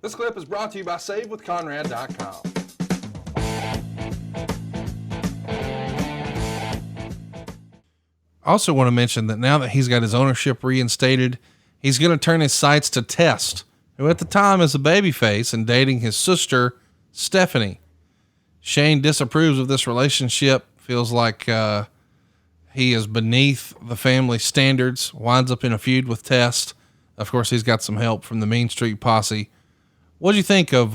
This clip is brought to you by SaveWithConrad.com. I also want to mention that now that he's got his ownership reinstated, he's going to turn his sights to Test, who at the time is a babyface and dating his sister, Stephanie. Shane disapproves of this relationship, feels like he is beneath the family standards, winds up in a feud with Test. Of course, he's got some help from the Mean Street Posse. What do you think of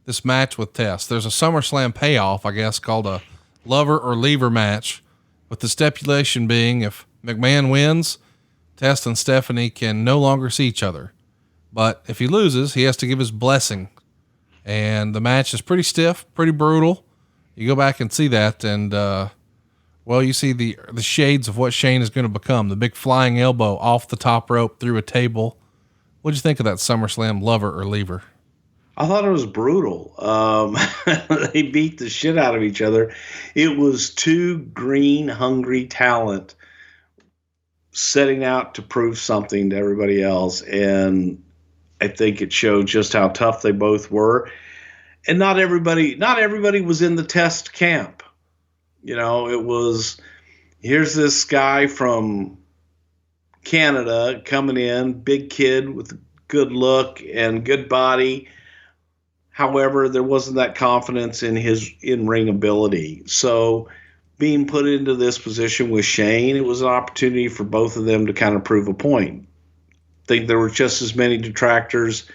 this match with Test? There's a SummerSlam payoff, I guess, called a lover or leaver match, with the stipulation being if McMahon wins, Test and Stephanie can no longer see each other. But if he loses, he has to give his blessing. And the match is pretty stiff, pretty brutal. You go back and see that, and well, you see the shades of what Shane is going to become. The big flying elbow off the top rope through a table. What'd you think of that SummerSlam lover or leaver? I thought it was brutal. They beat the shit out of each other. It was two green, hungry talent setting out to prove something to everybody else. And I think it showed just how tough they both were. And not everybody was in the Test camp. You know, it was, here's this guy from Canada coming in, big kid with a good look and good body. However, there wasn't that confidence in his in-ring ability. So being put into this position with Shane, it was an opportunity for both of them to kind of prove a point. I think there were just as many detractors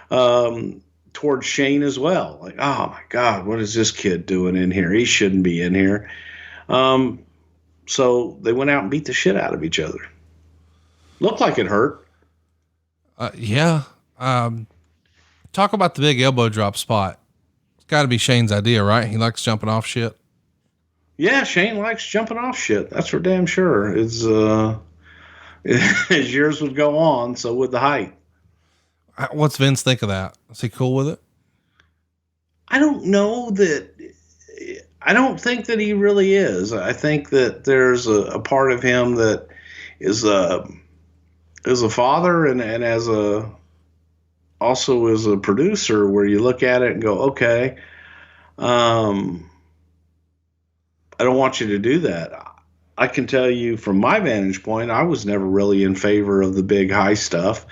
towards Shane as well. Like, oh my God, what is this kid doing in here? He shouldn't be in here. So they went out and beat the shit out of each other. Looked like it hurt. Yeah. Talk about the big elbow drop spot. It's got to be Shane's idea, right? He likes jumping off shit. Yeah, Shane likes jumping off shit. That's for damn sure. It's as years would go on, so would the height. What's Vince think of that? Is he cool with it? I don't know that. I don't think that he really is. I think that there's a part of him that is a father and also as a producer, where you look at it and go, okay, I don't want you to do that. I can tell you from my vantage point, I was never really in favor of the big high stuff.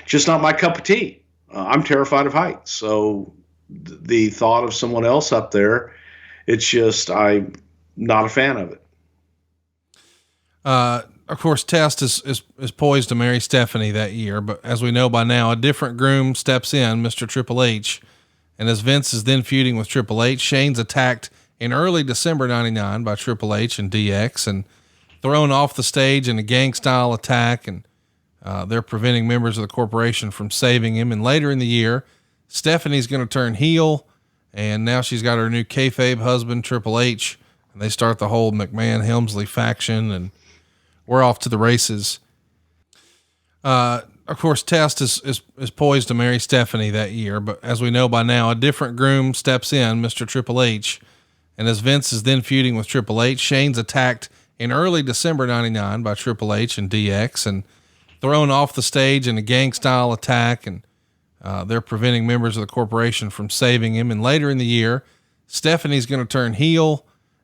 Just not my cup of tea. I'm terrified of heights. So the thought of someone else up there, it's just, I'm not a fan of it. Of course, Test is poised to marry Stephanie that year, but as we know by now, a different groom steps in, Mr. Triple H. And as Vince is then feuding with Triple H, Shane's attacked in early December 99 by Triple H and DX and thrown off the stage in a gang style attack. And they're preventing members of the corporation from saving him. And later in the year, Stephanie's going to turn heel, and now she's got her new kayfabe husband, Triple H, and they start the whole McMahon-Helmsley faction, and we're off to the races. Of course, Test is poised to marry Stephanie that year, but as we know by now, a different groom steps in, Mr. Triple H. And as Vince is then feuding with Triple H, Shane's attacked in early December 99 by Triple H and DX and thrown off the stage in a gang style attack. And they're preventing members of the corporation from saving him. And later in the year, Stephanie's going to turn heel,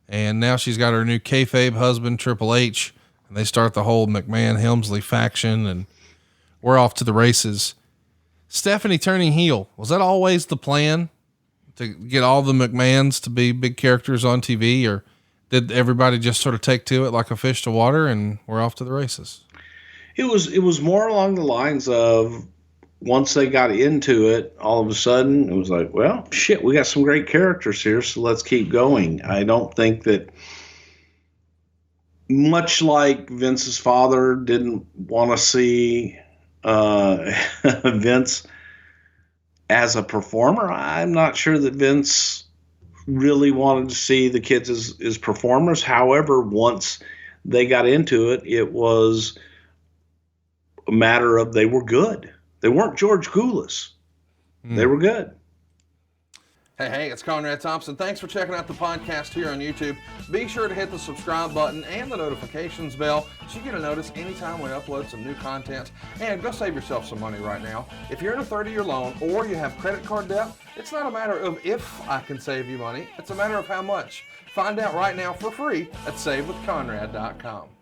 and now she's got her new kayfabe husband, Triple H, and they start the whole McMahon-Helmsley faction, and we're off to the races. Stephanie turning heel, was that always the plan, to get all the McMahons to be big characters on TV, or did everybody just sort of take to it like a fish to water and we're off to the races? It was more along the lines of, once they got into it, all of a sudden it was like, well, shit, we got some great characters here, so let's keep going. I don't think that, much like Vince's father didn't want to see Vince as a performer, I'm not sure that Vince really wanted to see the kids as performers. However, once they got into it, it was a matter of they were good. They weren't George Goulas. They were good. Hey, it's Conrad Thompson. Thanks for checking out the podcast here on YouTube. Be sure to hit the subscribe button and the notifications bell so you get a notice anytime we upload some new content. And go save yourself some money right now. If you're in a 30-year loan or you have credit card debt, it's not a matter of if I can save you money. It's a matter of how much. Find out right now for free at SaveWithConrad.com.